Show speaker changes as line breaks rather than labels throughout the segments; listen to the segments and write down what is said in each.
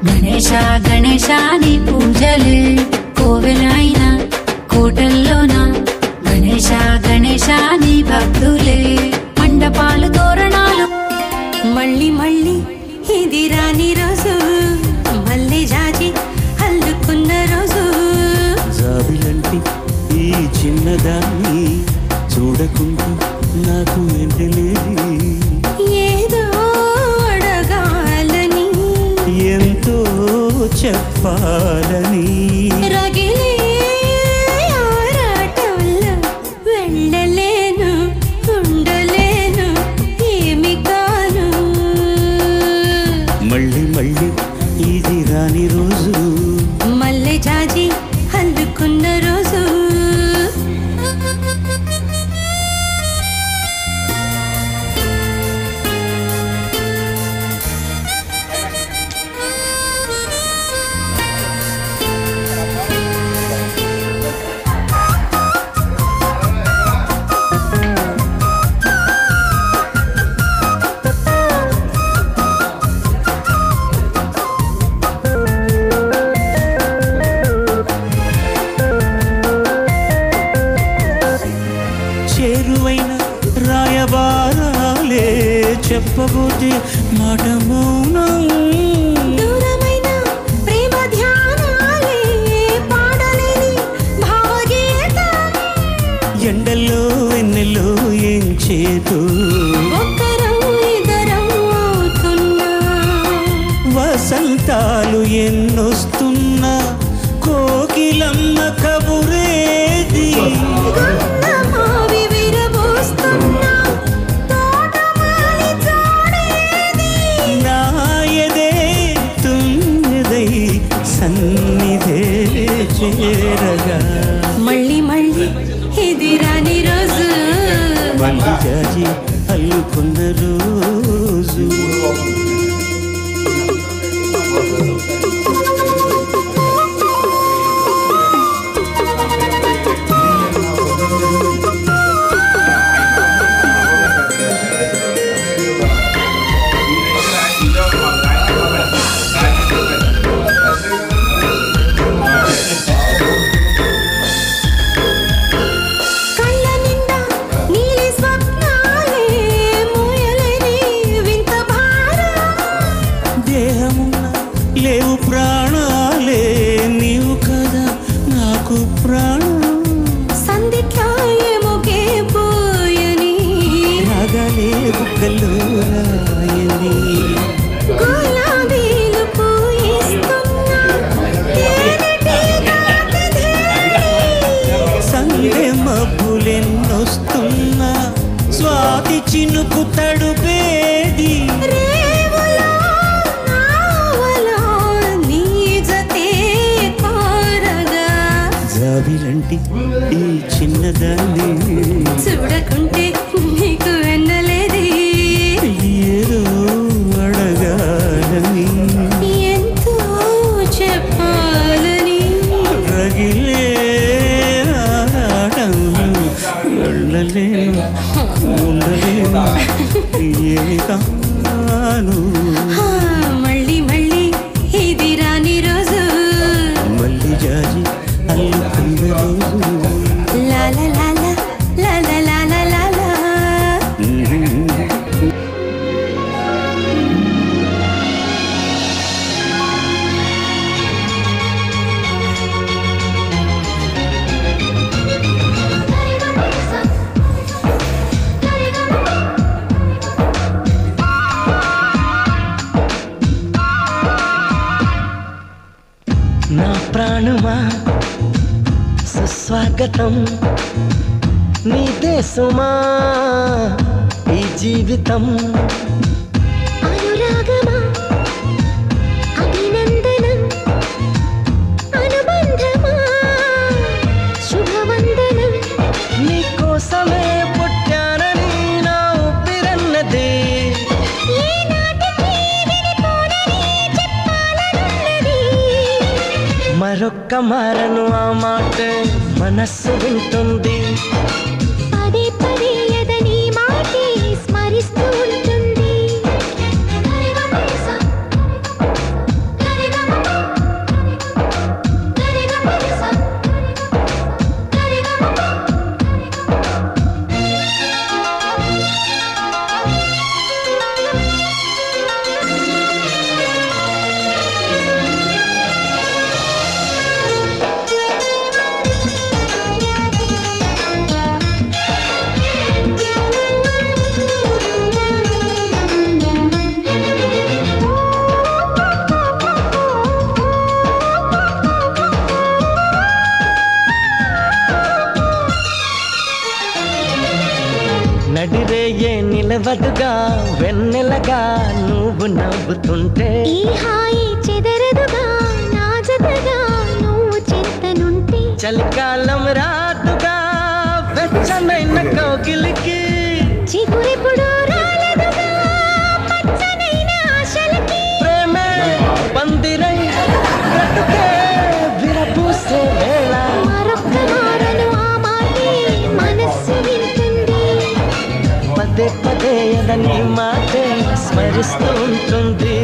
గణేశ గణేశ నీ పూజలే కోవెలైనా కోటల్లోన గణేశ గణేశ నీ భక్తులే మండపాలు తోరణాలు.
మళ్ళీ మళ్ళీ ఇది రాని రోజు మళ్ళీ జాజి అల్లుకున్న రోజు.
జాబిలంటి ఈ చిన్నదాన్ని చూడకుండా నాకు ఎంటలేదు.
ఏదో అడగాలని
ఎంతో చెప్పాలని
రగిలే ఆరాటంలో వెళ్ళలేను ఉండలేను ఏమి కాను.
మళ్ళీ మళ్ళీ ఇది రాని రోజు
మళ్ళీ జాజి అల్లుకున్న రోజు.
చేరువైన రాయబారాలే చెప్పబోతే మాట మౌనం.
దూరమైన ప్రేమ ధ్యానాలే పాడలేని భావగీతం.
ఎండల్లో వెన్నెల్లో ఏం చేతు
ఒక్కరం ఇద్దరం అవుతున్నా
వసంతాలు ఎన్నొస్తున్నా కోకిలమ్మ కబురేది.
గంధమావి విరబోస్తున్నా తోటమాలి చూడేది.
నా ఎదే తుమ్మెదై సన్నిధే చేరగా
మళ్ళీ మళ్ళీ ఇది రాని రోజు
మళ్ళీ జాజి అల్లుకున్న రోజు.
కళ్ళ నిండా నీలి స్వప్నాలే మోయలేని వింత భారం.
దేహమున్న లేవు ప్రాణాలే నీవు కదా నాకు ప్రాణం.
సందిట్లో ఏమోకే పోయని
రాగాలే బుగ్గల్లో రాయని
గులాబీలు పూయిస్తున్నా తేనెటీగ
సందే మబ్బులెన్నొస్తున్నా స్వాతి చినుకు తడుపేది.
రేవులో నావలో నీ జతే కోరగా
జాబిలంటి ఈ చిన్నదాన్ని
చూడకుంటే నీకు వెన్నలేది.
ఏదో అడగాలని
ఎంతో చెప్పాలని
రగిలే ఆరాటంలో వెళ్ళలేను ఉండలేను ఏమి కాను.
మళ్ళీ మళ్ళీ ఇది రాని రోజు
మళ్ళీ జాజి అల్లుకున్న రోజు.
లాల లాల లాల లాల లాల.
నా ప్రాణమా సుస్వాగతం నీ దేశమా ఈ జీవితం.
అనురాగమా అభినందనం అనుబంధమా శుభవందనం.
నీ కోసమే పుట్టానని నా ఊపిరన్నది.
ఈనాటికి విడిపోనని చెప్పాలనున్నది.
మరొక్క మారను ఆ మాట మనస్సు వింటుంది.
పదే పదే ఎదని మాటే స్మరిస్తూ ఉంటుంది.
నిలవదుగా వెన్నెలగా నువ్వు నవ్వుతుంటే
ఈ హాయి చెదరదుగా నా జతగా నువ్వు చింతనుంటే
చలికాలం రాదుగా వెచ్చనైన కౌగిలికి
చిగురెప్పుడు రాలదుగా పచ్చనైన ఆశలకి
ప్రేమే పందిరై బ్రతుకే విరబూసే వేళ
మరొక్క మారను ఆ మాటే మనస్సు వింటుంది
పదే పదే ఎదని మాటే స్మరిస్తూ ఉంటుంది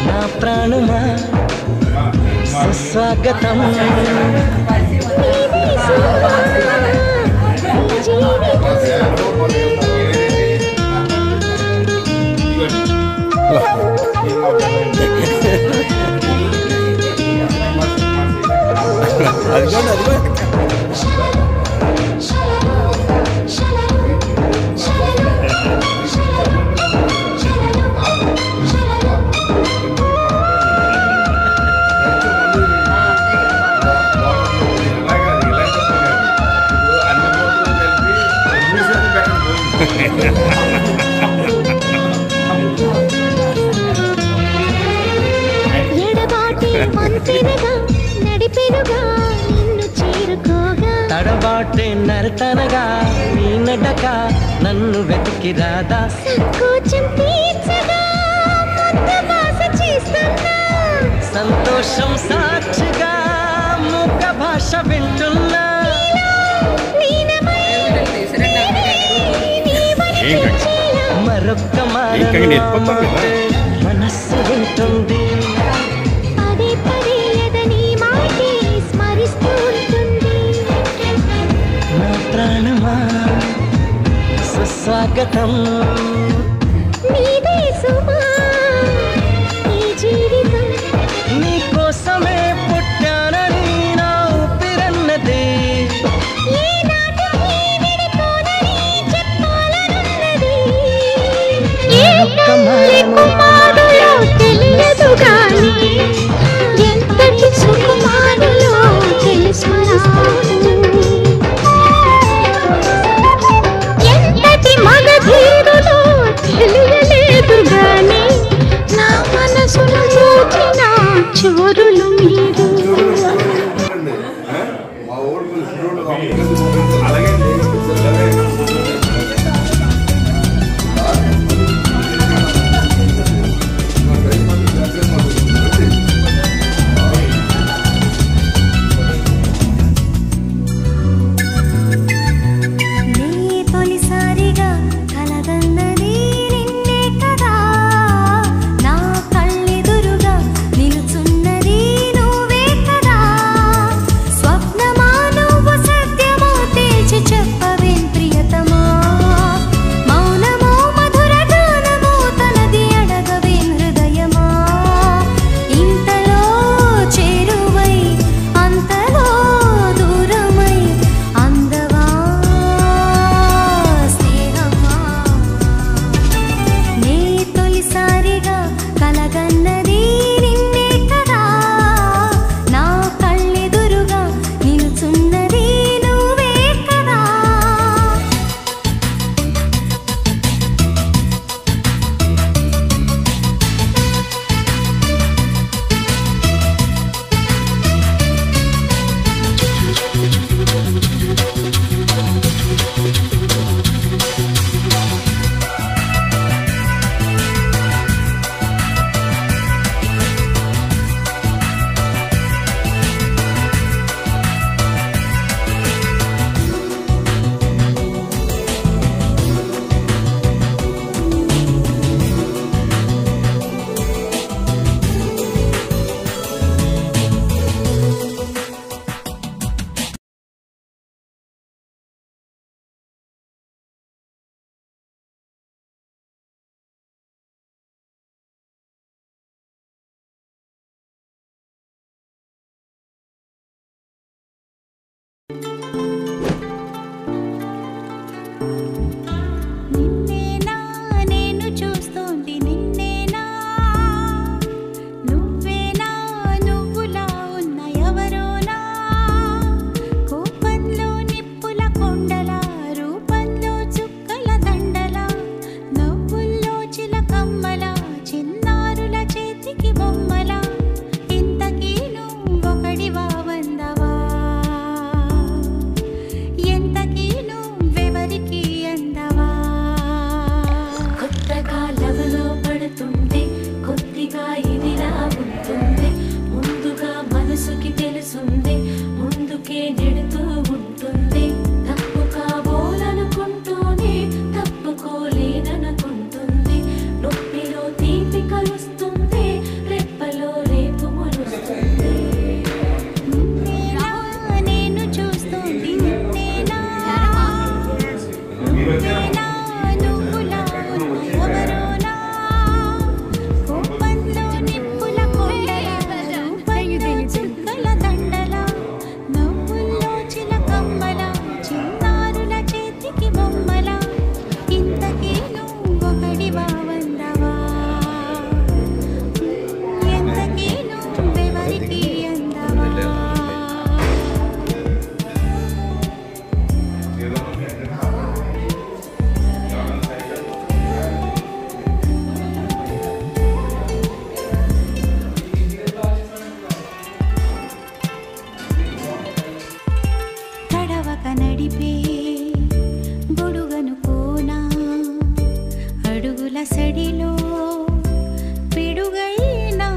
నా ప్రాణమా సుస్వాగతం
నీదే సుమా, నీ జీవితం ఎడబాటి వంతెనగా నడిపెనుగా నిన్ను చేరుకోగా
తడబాటే నరతనగా నీ నడక నన్ను వెతికి రాదా
సంకోచం తీర్చగా ముద్ద భాష చేస్తున్నా
సంతోషం సాక్షిగా ముఖ భాష వింటున్నా
లీనమై నీవని తెచ్చేలా
మరొక్క మాటే మనస్సు వింటుంది
పదే పదే ఎదని మాటే స్మరిస్తూ ఉంటుంది
నా ప్రాణమా సుస్వాగతం
నీదే సుమా ఈ జీవితం
నీ కోసమే పుట్టానని నా ఊపిరన్నది
ఏ నాటికి విడిపోనని చెప్పాలనున్నది ఏ తల్లి కుమారులో తెలియదు గాని ఎంతటి సుకుమారులో తెలుసు ఎంతటి మగధీరులో తెలియలేదు గాని నా మనసును చూచిన చోరులు మీరు తొలిసారిగా కలగన్నది నిన్నే కదా నా కళ్ళెదురుగా నిలుచున్నది నువ్వే కదా స్వప్నమా నువ్వు సత్యమో తేజ నడిపే గొడుగను కోనా అడుగుల సడిలో పిడుగైనా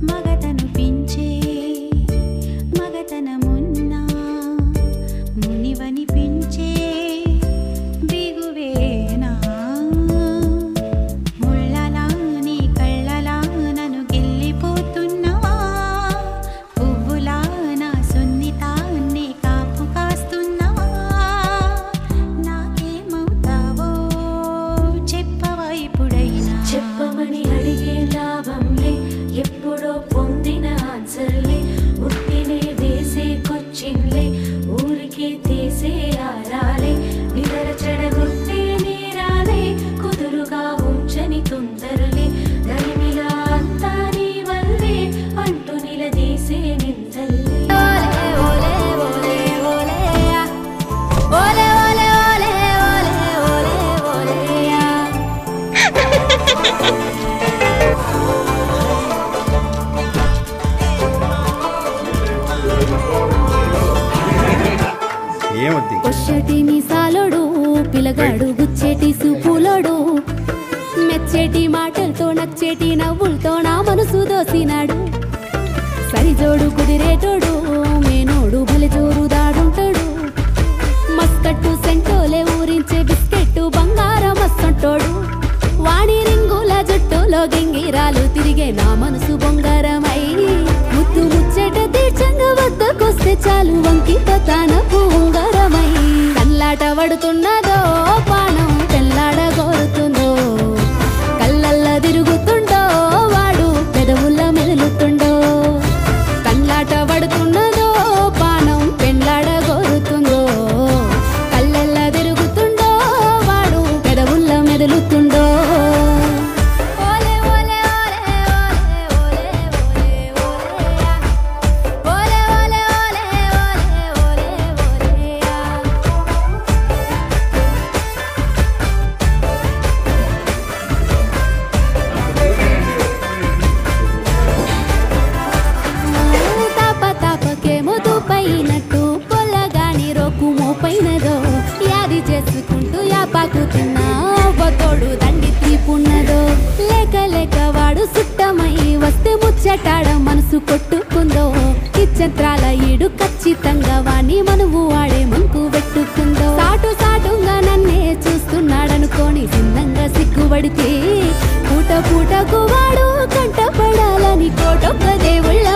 మగతను పించే మగతనమున్నా మునివని పించే బిగువేనా ముళ్ళలా నీ కళ్ళలా నన్ను గెల్లిపోతున్నావా పువ్వులా నా సున్నితాన్ని కాపు కాస్తున్నావా నాకేమవుతావో చెప్పవా ఇప్పుడైనా
చెప్పమని అడిగే లాభంలే ఎప్పుడో పొందిన ఆన్సర్లే ఉట్టినే వేసే కొచ్చిన్లే ఊరికే తీసే ఆరాలే నిదర చెడగొట్టే నేరాలే కుదురుగా ఉంచని తొందరలే దరిమిలా అంతా నీ వల్లే అంటూ నిలదీసే నిందల్లే
ఓలే ఓలే ఓలే ఓలే ఓలే ఓలే ఓలే ఓలే ఓలేయా
ఏమొద్ది
పొచ్చటి మీసాలోడు పిలగాడు గుచ్చేటి సూపులోడు మెచ్చేటి మాటలతో నచ్చేటి నవ్వులతో నా మనసు దోసినాడు సరిజోడు కుదిరేటోడు మేనోడు భలే జోరు దాడుంటాడు మస్కట్టు సెంటోలే ఊరించే బిస్కెట్టు బంగారం మస్సంటోడు వాణి రింగుల జుట్టులో గింగిరాలు తిరిగే నా మనసు బొంగారమై ముద్దు ముచ్చట తీర్చంగా వద్దకొస్తే చాలు వంకిత తనపు ఉంగరమై కల్లాట పడుతున్నదో పానం తెల్లాడ కోరుతుందో కళ్ళల్లా తిరుగుతుండో వాడు పెదవుల్ల మెదులుతుండో కల్లాట పడుతున్నదో పానం పెళ్ళాడ కోరుతుందో కళ్ళల్లా తిరుగుతుండో వాడు పెదవుల్ల మెదులుతుండో ఓలే ఓలే ఓలే ఓలే ఓలే ఓలే ఓలే ఓలే తాప తాపకేమో దూపైనట్టు పొల్లగాని రోకు మోపైనదో యాది చేసుకుంటూ యాపాకు తిన్నా తోడు దండి తీపున్నదో లేక లేక వాడు సుట్టమై వస్తే ముచ్చటాడ మనసు కొట్టుకుందో ఇచ్చంత్రాల ఈడు ఖచ్చితంగా వాణి మనువు వాడే మంకు పెట్టుకుందో సాటు సాటుగా నన్నే చూస్తున్నాడనుకోని సిన్నంగా సిగ్గుపడితే పూట పూటకు వాడు కంటపడాలని కోటొక్క దేవుళ్ళ